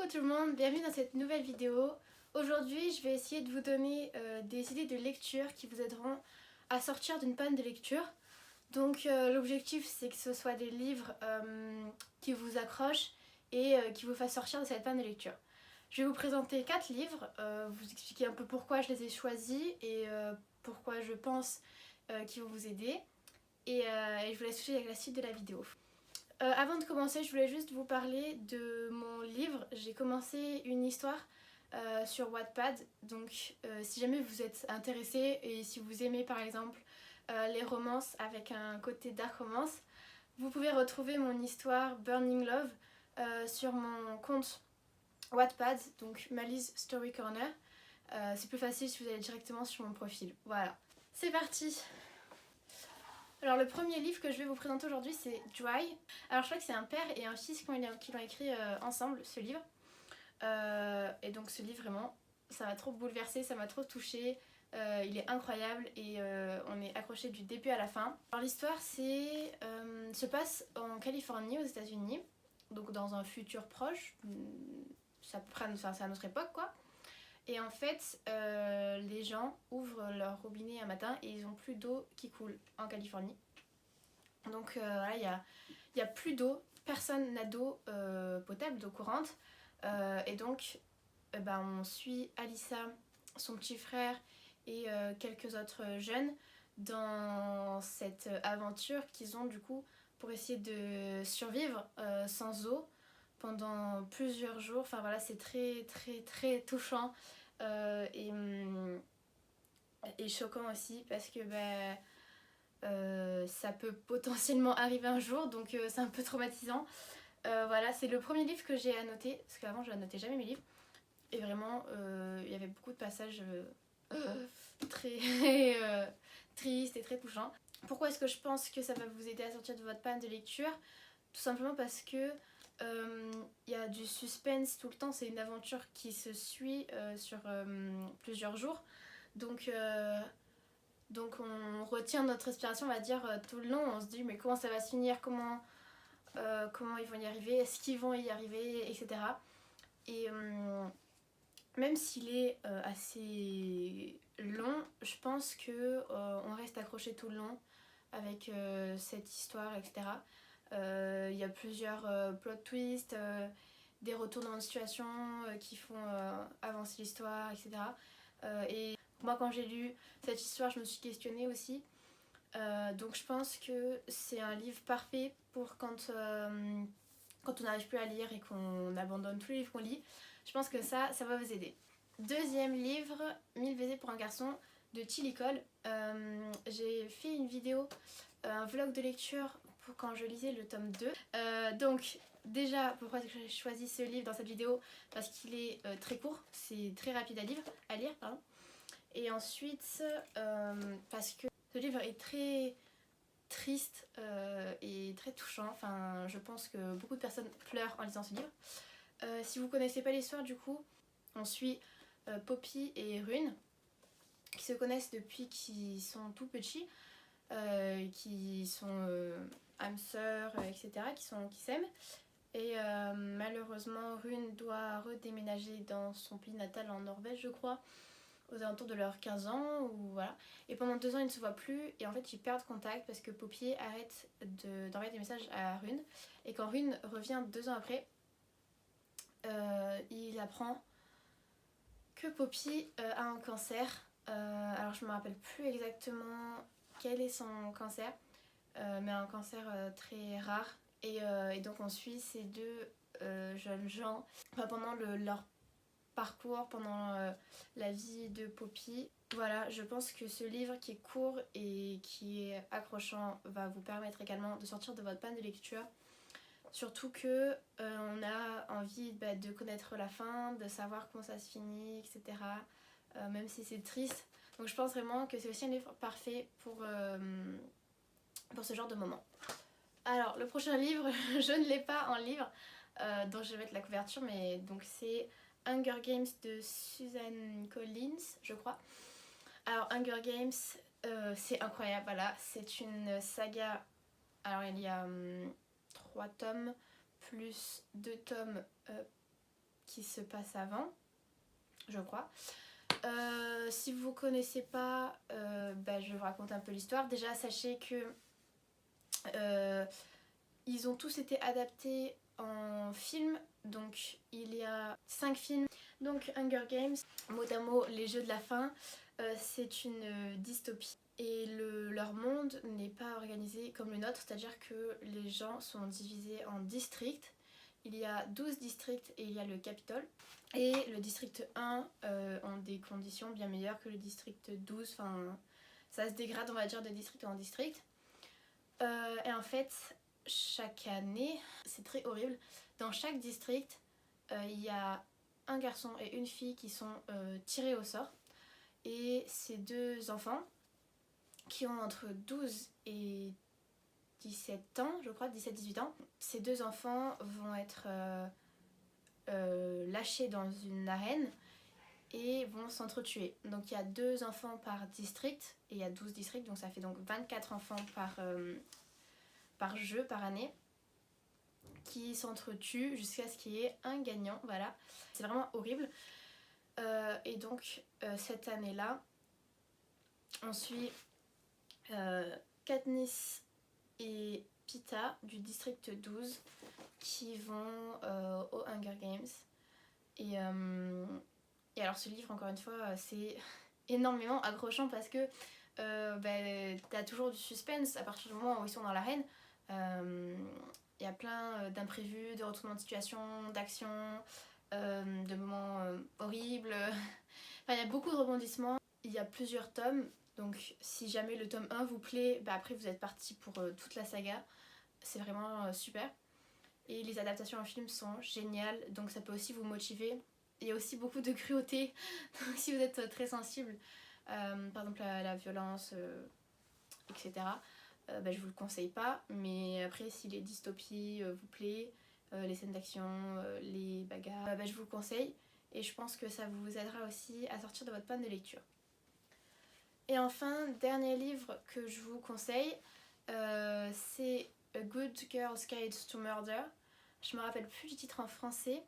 Coucou tout le monde, bienvenue dans cette nouvelle vidéo. Aujourd'hui je vais essayer de vous donner des idées de lecture qui vous aideront à sortir d'une panne de lecture. Donc l'objectif c'est que ce soit des livres qui vous accrochent et qui vous fassent sortir de cette panne de lecture. Je vais vous présenter 4 livres, vous expliquer un peu pourquoi je les ai choisis et pourquoi je pense qu'ils vont vous aider. Et je vous laisse toucher avec la suite de la vidéo. Avant de commencer, je voulais juste vous parler de mon livre. J'ai commencé une histoire sur Wattpad, donc si jamais vous êtes intéressé et si vous aimez par exemple les romances avec un côté dark romance, vous pouvez retrouver mon histoire Burning Love sur mon compte Wattpad, donc Mali's Story Corner. C'est plus facile si vous allez directement sur mon profil. Voilà, c'est parti! Alors le premier livre que je vais vous présenter aujourd'hui c'est Dry. Alors je crois que c'est un père et un fils qui l'ont écrit ensemble ce livre. Et donc ce livre vraiment ça m'a trop bouleversée, ça m'a trop touchée. Il est incroyable et on est accroché du début à la fin. Alors l'histoire se passe en Californie aux États-Unis, donc dans un futur proche. C'est à notre époque quoi. Et en fait, les gens ouvrent leur robinet un matin et ils n'ont plus d'eau qui coule en Californie. Donc voilà, il y a plus d'eau, personne n'a d'eau potable, d'eau courante. Et donc, on suit Alyssa, son petit frère et quelques autres jeunes dans cette aventure qu'ils ont du coup pour essayer de survivre sans eau pendant plusieurs jours. Enfin voilà, c'est très très très touchant et choquant aussi parce que ça peut potentiellement arriver un jour, donc c'est un peu traumatisant. Voilà, c'est le premier livre que j'ai annoté, parce qu'avant je n'annotais jamais mes livres. Et vraiment, il y avait beaucoup de passages très tristes et très touchants. Pourquoi est-ce que je pense que ça va vous aider à sortir de votre panne de lecture? Tout simplement parce que y a du suspense tout le temps, c'est une aventure qui se suit sur plusieurs jours. Donc on retient notre respiration, on va dire, tout le long. On se dit mais comment ça va se finir, comment ils vont y arriver, est-ce qu'ils vont y arriver, etc. Et même s'il est assez long, je pense que on reste accroché tout le long avec cette histoire, etc. Il y a plusieurs plot twists, des retournements de situation qui font avancer l'histoire, etc. Et moi quand j'ai lu cette histoire, je me suis questionnée aussi. Donc je pense que c'est un livre parfait pour quand on n'arrive plus à lire et qu'on abandonne tous les livres qu'on lit. Je pense que ça va vous aider. Deuxième livre, 1000 baisers pour un garçon de Tilly Cole. J'ai fait une vidéo, un vlog de lecture pour quand je lisais le tome 2. Donc déjà, pourquoi j'ai choisi ce livre dans cette vidéo? Parce qu'il est très court, c'est très rapide à lire. Pardon. Et ensuite, parce que ce livre est très triste et très touchant. Enfin, je pense que beaucoup de personnes pleurent en lisant ce livre. Si vous connaissez pas l'histoire, du coup, on suit Poppy et Rune qui se connaissent depuis qu'ils sont tout petits, qui sont âmes sœurs, etc., qui s'aiment. Et malheureusement, Rune doit redéménager dans son pays natal en Norvège, je crois, aux alentours de leurs 15 ans, ou voilà. Et pendant 2 ans, ils ne se voient plus, et en fait, ils perdent contact parce que Poppy arrête d'envoyer des messages à Rune. Et quand Rune revient 2 ans après, il apprend que Poppy a un cancer. Alors, je ne me rappelle plus exactement quel est son cancer, mais un cancer très rare. Et donc, on suit ces deux jeunes gens pendant leur parcours, pendant la vie de Poppy. Voilà, je pense que ce livre qui est court et qui est accrochant va vous permettre également de sortir de votre panne de lecture. Surtout que on a envie de connaître la fin, de savoir comment ça se finit, etc. Même si c'est triste. Donc je pense vraiment que c'est aussi un livre parfait pour ce genre de moment. Alors le prochain livre, je ne l'ai pas en livre, dont je vais mettre la couverture, mais donc c'est Hunger Games de Suzanne Collins, je crois. Alors Hunger Games, c'est incroyable, voilà, c'est une saga. Alors il y a 3 tomes plus 2 tomes qui se passe avant, je crois. Si vous connaissez pas, je vais vous raconter un peu l'histoire. Déjà, sachez que ils ont tous été adaptés en film. Donc il y a 5 films. Donc Hunger Games, mot à mot les jeux de la faim, c'est une dystopie. Et leur monde n'est pas organisé comme le nôtre, c'est-à-dire que les gens sont divisés en districts. Il y a 12 districts et il y a le Capitole. Et le district 1 ont des conditions bien meilleures que le district 12. Enfin, ça se dégrade, on va dire, de district en district. Et en fait, chaque année, c'est très horrible. Dans chaque district, il y a un garçon et une fille qui sont tirés au sort. Et ces deux enfants, qui ont entre 12 et 17 ans, je crois, 17-18 ans, ces deux enfants vont être lâchés dans une arène et vont s'entretuer. Donc il y a 2 enfants par district, et il y a 12 districts, donc ça fait donc 24 enfants par jeu, par année, qui s'entretuent jusqu'à ce qu'il y ait un gagnant, voilà. C'est vraiment horrible. Et donc cette année-là, on suit Katniss et Peeta du district 12 qui vont au Hunger Games. Et alors ce livre, encore une fois, c'est énormément accrochant parce que t'as toujours du suspense à partir du moment où ils sont dans l'arène. Il y a plein d'imprévus, de retournements de situation, d'actions, de moments horribles. Enfin, il y a beaucoup de rebondissements. Il y a plusieurs tomes, donc si jamais le tome 1 vous plaît, après vous êtes parti pour toute la saga. C'est vraiment super. Et les adaptations en film sont géniales, donc ça peut aussi vous motiver. Il y a aussi beaucoup de cruauté, donc si vous êtes très sensible, par exemple à la violence, etc., je vous le conseille pas. Mais après, si les dystopies vous plaisent, les scènes d'action, les bagarres, je vous le conseille. Et je pense que ça vous aidera aussi à sortir de votre panne de lecture. Et enfin, dernier livre que je vous conseille, c'est A Good Girl's Guide to Murder. Je me rappelle plus du titre en français.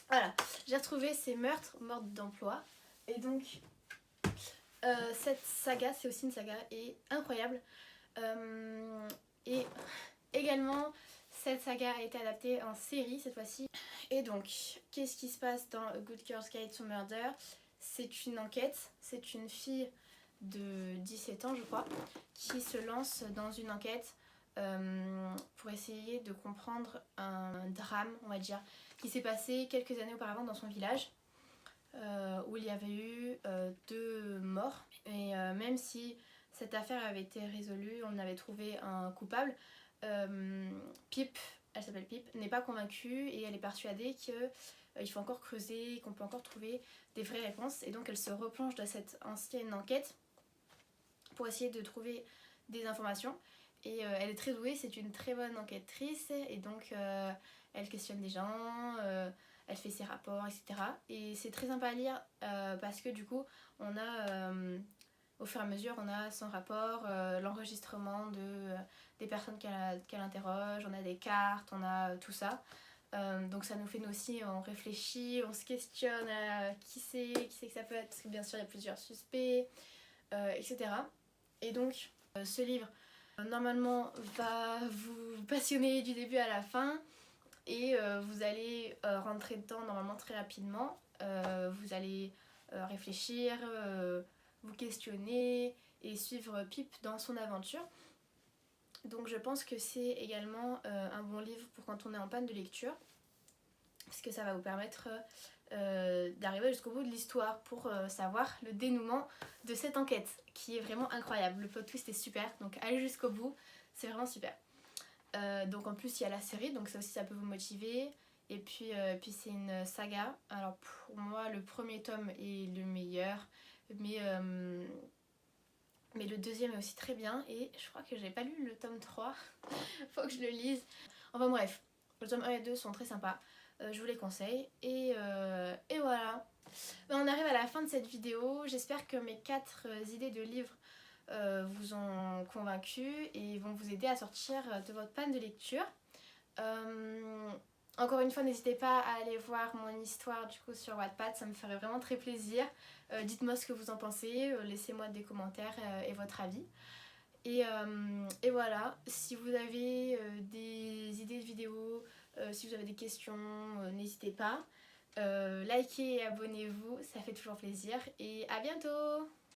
Voilà, j'ai retrouvé ces meurtres, mortes d'emploi. Et donc, cette saga, c'est aussi une saga et incroyable. Et également, cette saga a été adaptée en série cette fois-ci. Et donc, qu'est-ce qui se passe dans A Good Girl's Guide to Murder? C'est une enquête, c'est une fille de 17 ans, je crois, qui se lance dans une enquête pour essayer de comprendre un drame, on va dire, qui s'est passé quelques années auparavant dans son village, où il y avait eu 2 morts. Et même si cette affaire avait été résolue, on avait trouvé un coupable, Pip, elle s'appelle Pip, n'est pas convaincue et elle est persuadée qu'il faut encore creuser, qu'on peut encore trouver des vraies réponses. Et donc elle se replonge dans cette ancienne enquête pour essayer de trouver des informations. Et elle est très douée, c'est une très bonne enquêtrice, et donc elle questionne des gens, elle fait ses rapports, etc. Et c'est très sympa à lire parce que du coup, on a, au fur et à mesure, on a son rapport, l'enregistrement des personnes qu'elle interroge, on a des cartes, on a tout ça. Donc ça nous fait nous aussi, on réfléchit, on se questionne qui c'est que ça peut être, parce que bien sûr il y a plusieurs suspects, etc. Et donc ce livre normalement va vous passionner du début à la fin, et vous allez rentrer dedans normalement très rapidement. Vous allez réfléchir, vous questionner et suivre Pip dans son aventure. Donc je pense que c'est également un bon livre pour quand on est en panne de lecture, parce que ça va vous permettre d'arriver jusqu'au bout de l'histoire pour savoir le dénouement de cette enquête qui est vraiment incroyable. Le plot twist est super, donc allez jusqu'au bout, c'est vraiment super. Donc en plus il y a la série, donc ça aussi ça peut vous motiver. Et puis c'est une saga. Alors pour moi le premier tome est le meilleur, mais le deuxième est aussi très bien, et je crois que j'ai pas lu le tome 3. Faut que je le lise. Enfin bref, le tome 1 et 2 sont très sympas. Je vous les conseille. Et voilà. On arrive à la fin de cette vidéo. J'espère que mes 4 idées de livres vous ont convaincu et vont vous aider à sortir de votre panne de lecture. Encore une fois, n'hésitez pas à aller voir mon histoire du coup sur Wattpad, ça me ferait vraiment très plaisir. Dites-moi ce que vous en pensez, laissez-moi des commentaires et votre avis. Et voilà, si vous avez des idées de vidéos, si vous avez des questions, n'hésitez pas. Likez et abonnez-vous, ça fait toujours plaisir. Et à bientôt!